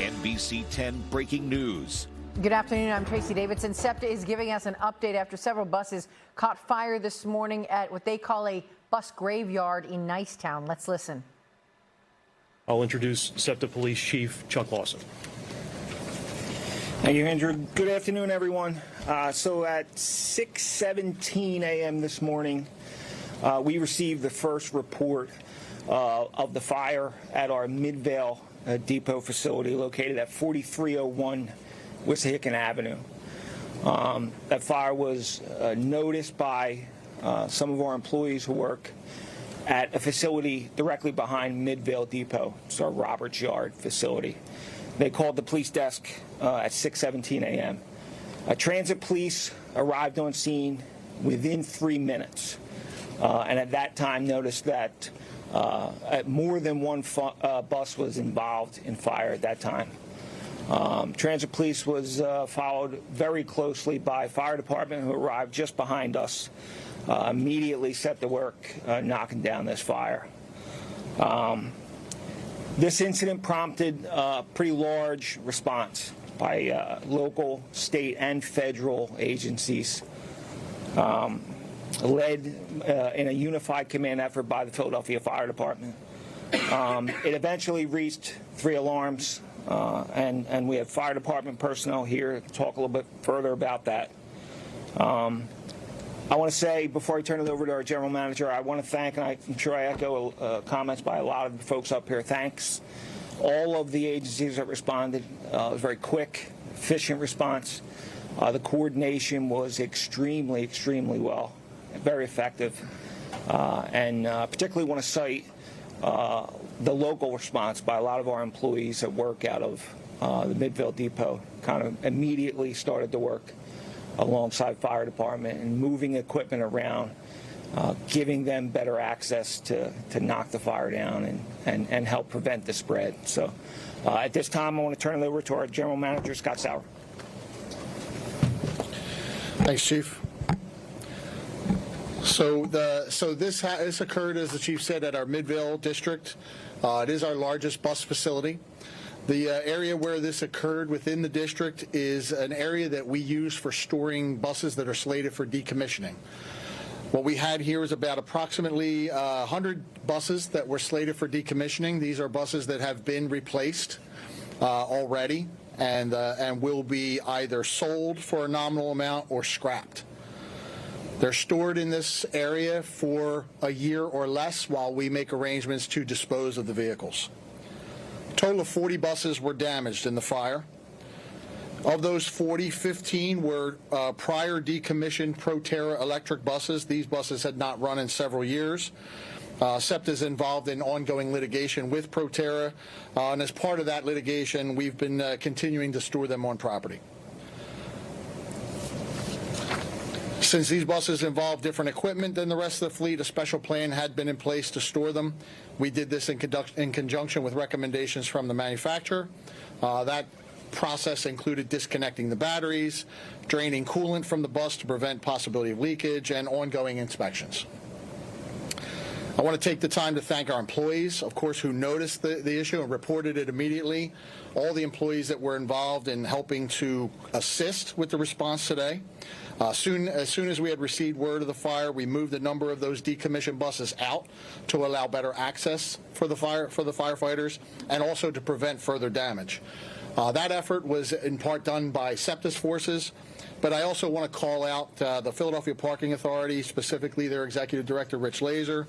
NBC 10 breaking news. Good afternoon. I'm Tracy Davidson. SEPTA is giving us an update after several buses caught fire this morning at what they call a bus graveyard in Nicetown. Let's listen. I'll introduce SEPTA Police Chief Chuck Lawson. Thank you, Andrew. Good afternoon, everyone. So at 6:17 a.m. this morning, we received the first report of the fire at our Midvale Depot facility located at 4301 Wissahickon Avenue. That fire was noticed by some of our employees who work at a facility directly behind Midvale Depot. It's our Roberts Yard facility. They called the police desk at 6:17 a.m. Transit police arrived on scene within 3 minutes, and at that time noticed that more than one bus was involved in fire at that time. Transit police was followed very closely by fire department, who arrived just behind us, immediately set to work knocking down this fire. This incident prompted a pretty large response by local, state, and federal agencies, led in a unified command effort by the Philadelphia Fire Department. It eventually reached 3 alarms, and we have fire department personnel here to talk a little bit further about that. I want to say, before I turn it over to our general manager, I want to thank, and I'm sure I echo comments by a lot of the folks up here, thanks all of the agencies that responded. It was a very quick, efficient response. The coordination was extremely, extremely well, very effective, and particularly want to cite the local response by a lot of our employees that work out of the Midvale Depot. Kind of immediately started to work alongside fire department and moving equipment around, giving them better access to knock the fire down and help prevent the spread. So at this time, I want to turn it over to our general manager, Scott Sauer. Thanks, Chief. So this occurred, as the chief said, at our Midvale district. It is our largest bus facility. The area where this occurred within the district is an area that we use for storing buses that are slated for decommissioning. What we had here is about approximately 100 buses that were slated for decommissioning. These are buses that have been replaced already and will be either sold for a nominal amount or scrapped. They're stored in this area for a year or less while we make arrangements to dispose of the vehicles. A total of 40 buses were damaged in the fire. Of those 40, 15 were prior decommissioned Proterra electric buses. These buses had not run in several years. SEPTA is involved in ongoing litigation with Proterra, and as part of that litigation, we've been continuing to store them on property. Since these buses involve different equipment than the rest of the fleet, a special plan had been in place to store them. We did this in conjunction with recommendations from the manufacturer. That process included disconnecting the batteries, draining coolant from the bus to prevent possibility of leakage, and ongoing inspections. I want to take the time to thank our employees, of course, who noticed the issue and reported it immediately, all the employees that were involved in helping to assist with the response today. As soon as we had received word of the fire, we moved a number of those decommissioned buses out to allow better access for the firefighters and also to prevent further damage. That effort was in part done by SEPTA's forces, but I also want to call out the Philadelphia Parking Authority, specifically their Executive Director, Rich Laser,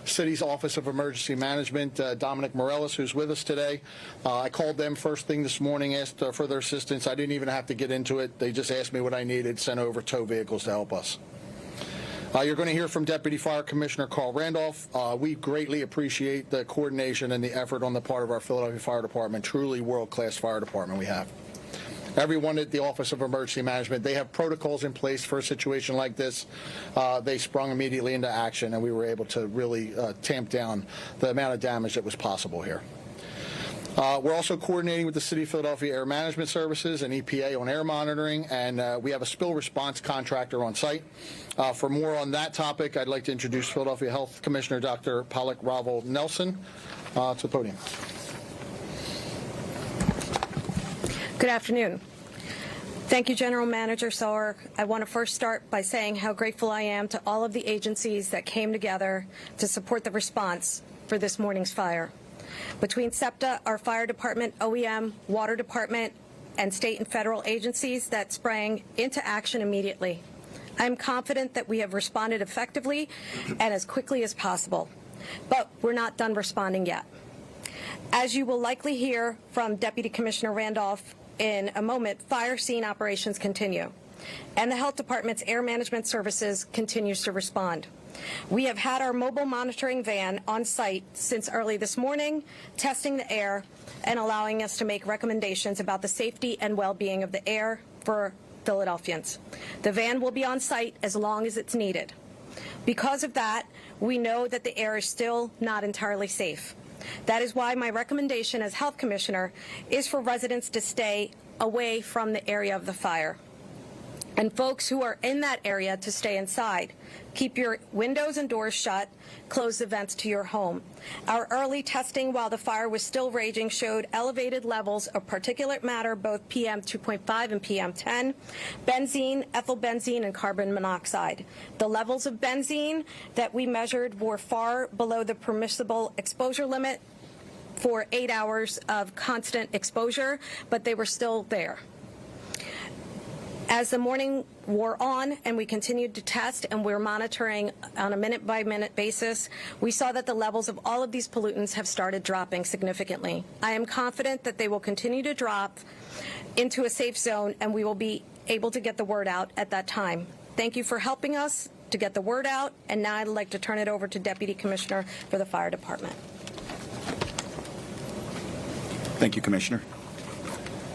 City's Office of Emergency Management, Dominic Morellis, who's with us today. I called them first thing this morning, asked for their assistance. I didn't even have to get into it. They just asked me what I needed, sent over tow vehicles to help us. You're going to hear from Deputy Fire Commissioner Carl Randolph. We greatly appreciate the coordination and the effort on the part of our Philadelphia Fire Department. Truly world-class fire department we have. Everyone at the Office of Emergency Management, they have protocols in place for a situation like this. They sprung immediately into action, and we were able to really tamp down the amount of damage that was possible here. We're also coordinating with the City of Philadelphia Air Management Services and EPA on air monitoring, and we have a spill response contractor on site. For more on that topic, I'd like to introduce Philadelphia Health Commissioner Dr. Pollock Ravel Nelson to the podium. Good afternoon. Thank you, General Manager Sower. I want to first start by saying how grateful I am to all of the agencies that came together to support the response for this morning's fire. Between SEPTA, our fire department, OEM, water department, and state and federal agencies that sprang into action immediately, I am confident that we have responded effectively and as quickly as possible. But we're not done responding yet. As you will likely hear from Deputy Commissioner Randolph in a moment, fire scene operations continue, and the Health Department's Air Management Services continues to respond. We have had our mobile monitoring van on site since early this morning, testing the air and allowing us to make recommendations about the safety and well-being of the air for Philadelphians. The van will be on site as long as it's needed. Because of that, we know that the air is still not entirely safe. That is why my recommendation as Health Commissioner is for residents to stay away from the area of the fire, and folks who are in that area to stay inside. Keep your windows and doors shut. Close the vents to your home. Our early testing while the fire was still raging showed elevated levels of particulate matter, both PM 2.5 and PM 10, benzene, ethyl benzene, and carbon monoxide. The levels of benzene that we measured were far below the permissible exposure limit for 8 hours of constant exposure, but they were still there. As the morning wore on and we continued to test and we're monitoring on a minute-by-minute basis, we saw that the levels of all of these pollutants have started dropping significantly. I am confident that they will continue to drop into a safe zone and we will be able to get the word out at that time. Thank you for helping us to get the word out, and now I'd like to turn it over to Deputy Commissioner for the Fire Department. Thank you, Commissioner.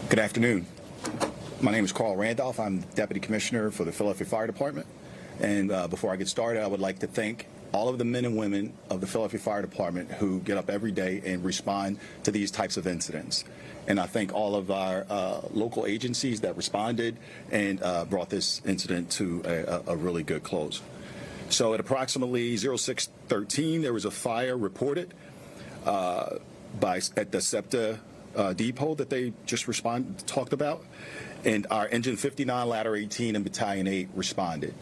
Good afternoon. My name is Carl Randolph. I'm Deputy Commissioner for the Philadelphia Fire Department. And before I get started, I would like to thank all of the men and women of the Philadelphia Fire Department who get up every day and respond to these types of incidents. And I thank all of our local agencies that responded and brought this incident to a really good close. So at approximately 06:13, there was a fire reported at the SEPTA depot that they just talked about. And our Engine 59, Ladder 18, and Battalion 8 responded.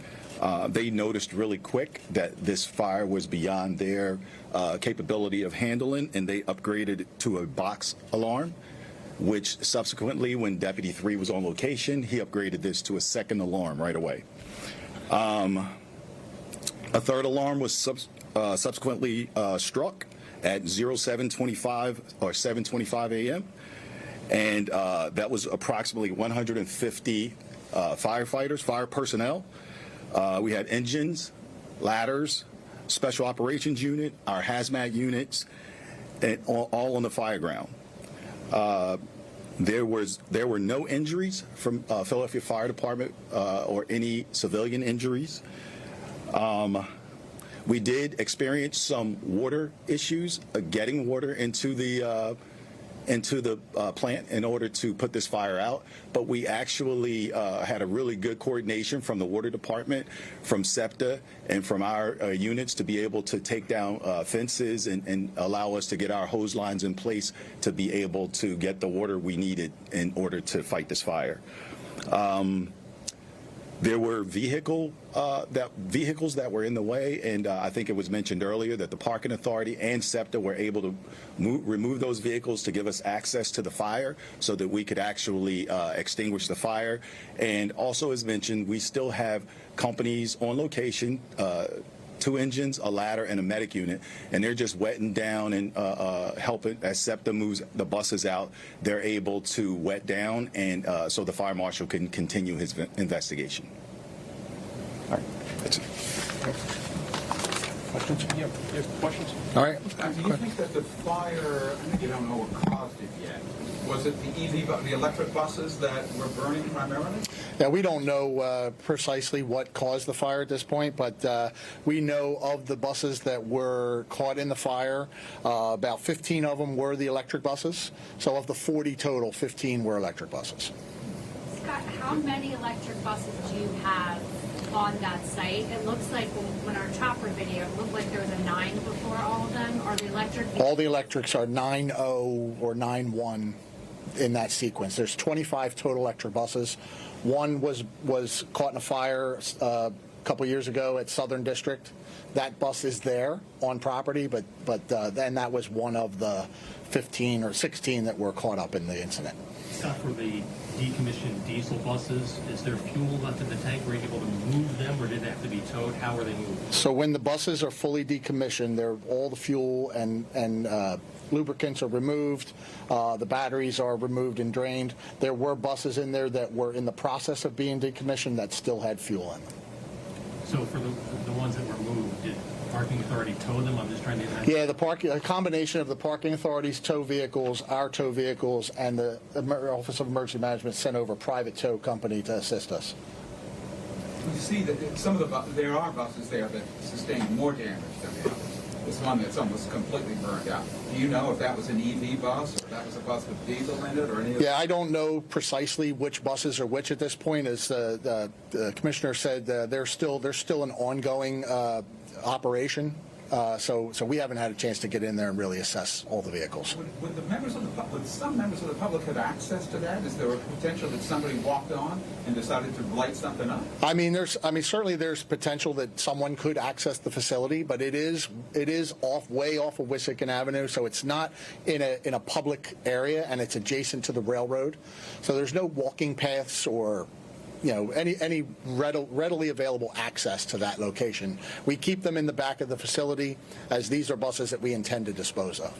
They noticed really quick that this fire was beyond their capability of handling, and they upgraded it to a box alarm, which subsequently, when Deputy 3 was on location, he upgraded this to a second alarm right away. A third alarm was subsequently struck at 07:25 or 7:25 a.m., and that was approximately 150 firefighters, fire personnel. We had engines, ladders, special operations unit, our hazmat units, and all on the fire ground. There were no injuries from Philadelphia Fire Department or any civilian injuries. We did experience some water issues getting water into the plant in order to put this fire out, but we actually had a really good coordination from the water department, from SEPTA, and from our units to be able to take down fences and allow us to get our hose lines in place to be able to get the water we needed in order to fight this fire. There were vehicles that were in the way, and I think it was mentioned earlier that the Parking Authority and SEPTA were able to remove those vehicles to give us access to the fire so that we could actually extinguish the fire. And also, as mentioned, we still have companies on location, 2 engines, a ladder, and a medic unit, and they're just wetting down and helping as SEPTA moves the buses out. They're able to wet down, and so the fire marshal can continue his investigation. All right, that's it. Questions? Yeah, questions? All right. Do you think that the fire, I think you don't know what caused it yet, was it the electric buses that were burning primarily? Yeah, we don't know precisely what caused the fire at this point, but we know of the buses that were caught in the fire, about 15 of them were the electric buses. So of the 40 total, 15 were electric buses. Scott, how many electric buses do you have on that site? It looks like when our chopper video, it looked like there was a 9 before all of them. Are the electric? All the electrics are 9.0 or 9.1 in that sequence. There's 25 total electric buses. One was caught in a fire a couple years ago at Southern District. That bus is there on property, but then that was one of the 15 or 16 that were caught up in the incident. Scott, for the decommissioned diesel buses, is there fuel left in the tank? Were you able to move them, or did they have to be towed? How were they moved? So when the buses are fully decommissioned, all the fuel and lubricants are removed. The batteries are removed and drained. There were buses in there that were in the process of being decommissioned that still had fuel in them. So for the ones that were moved, did parking authority tow them? I'm just trying to imagine. Yeah, a combination of the parking authority's tow vehicles, our tow vehicles, and the Office of Emergency Management sent over a private tow company to assist us. You see that there are buses there that sustain more damage than the others. This one that's almost completely burned out. Do you know if that was an EV bus, or if that was a bus with diesel in it, or any of Yeah, I don't know precisely which buses are which at this point. As the commissioner said, there's still an ongoing operation. So we haven't had a chance to get in there and really assess all the vehicles. Would some members of the public have access to that? Is there a potential that somebody walked on and decided to light something up? Certainly there's potential that someone could access the facility, but it is way off of Wissahickon Avenue, so it's not in a public area, and it's adjacent to the railroad. So there's no walking paths or any readily available access to that location. We keep them in the back of the facility, as these are buses that we intend to dispose of.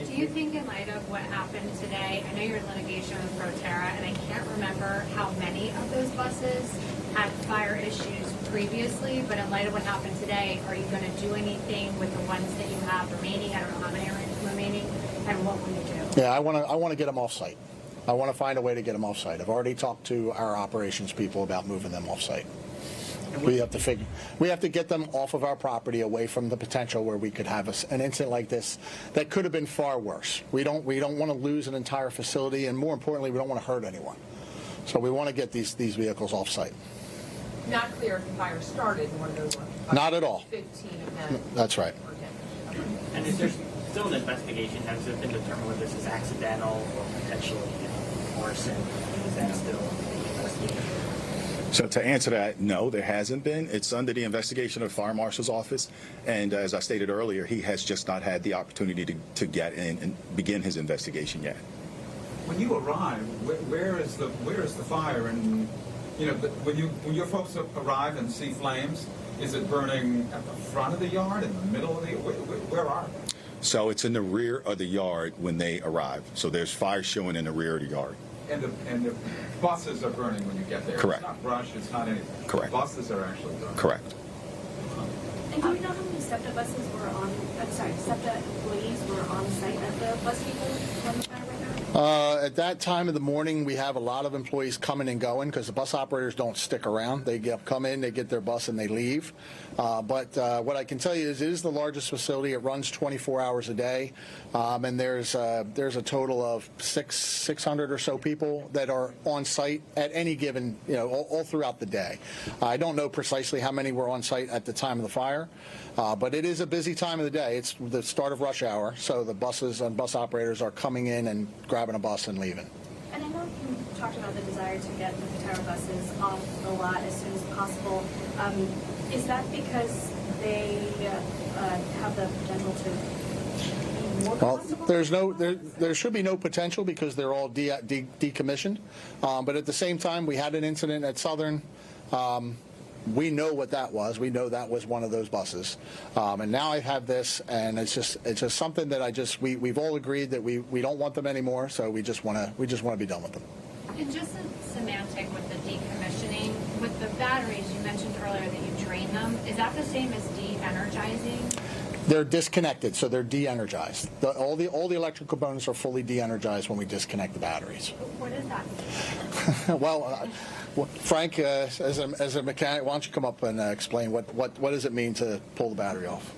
Do you think, in light of what happened today, I know you're in litigation with Proterra, and I can't remember how many of those buses had fire issues previously, but in light of what happened today, are you going to do anything with the ones that you have remaining? I don't know how many are remaining, and what will you do? Yeah, I want to get them off-site. I want to find a way to get them off-site. I've already talked to our operations people about moving them off-site. We have to get them off of our property, away from the potential where we could have an incident like this that could have been far worse. We don't want to lose an entire facility, and more importantly, we don't want to hurt anyone. So we want to get these vehicles off-site. Not clear if the fire started in one of those ones. Not at all. 15 of them. That's right. And is there still an investigation? Has it been determined whether this is accidental or potentially arson? Is that still being investigated? So to answer that, no, there hasn't been. It's under the investigation of the Fire Marshal's office, and as I stated earlier, he has just not had the opportunity to get in and begin his investigation yet. When you arrive, where is the fire? And when your folks arrive and see flames, is it burning at the front of the yard, in the middle of the? Where are they? So it's in the rear of the yard when they arrive. So there's fire showing in the rear of the yard. And the buses are burning when you get there. Correct. It's not brush. It's not anything. Correct. The buses are actually burning. Correct. And do you know how many SEPTA buses were on? SEPTA employees were on site at the bus depot when the fire went out? At that time of the morning, we have a lot of employees coming and going because the bus operators don't stick around. They come in, they get their bus, and they leave. But what I can tell you is it is the largest facility. It runs 24 hours a day, and there's a total of 600 or so people that are on site at any given, all throughout the day. I don't know precisely how many were on site at the time of the fire, but it is a busy time of the day. It's the start of rush hour, so the buses and bus operators are coming in and grabbing a bus and leaving. And I know you talked about the desire to get the Proterra buses off the lot as soon as possible. Is that because they have the potential to be more possible? There should be no potential because they're all decommissioned. But at the same time, we had an incident at Southern. We know what that was. We know that was one of those buses. And now I have this, and it's just something that we've all agreed that we don't want them anymore. So we just want to be done with them. And just a semantic with the decommissioning, with the batteries, you mentioned earlier that you drain them. Is that the same as de-energizing? They're disconnected, so they're de-energized. All the electrical components are fully de-energized when we disconnect the batteries. What is that? Well, Frank, as a mechanic, why don't you come up and explain what does it mean to pull the battery off?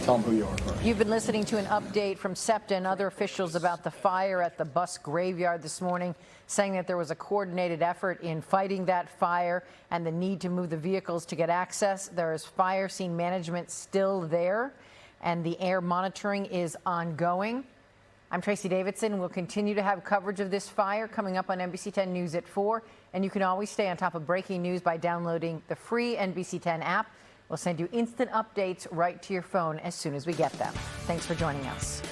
Tell them who you are first. You've been listening to an update from SEPTA and other officials about the fire at the bus graveyard this morning, saying that there was a coordinated effort in fighting that fire and the need to move the vehicles to get access. There is fire scene management still there, and the air monitoring is ongoing. I'm Tracy Davidson. We'll continue to have coverage of this fire coming up on NBC 10 News at 4. And you can always stay on top of breaking news by downloading the free NBC 10 app. We'll send you instant updates right to your phone as soon as we get them. Thanks for joining us.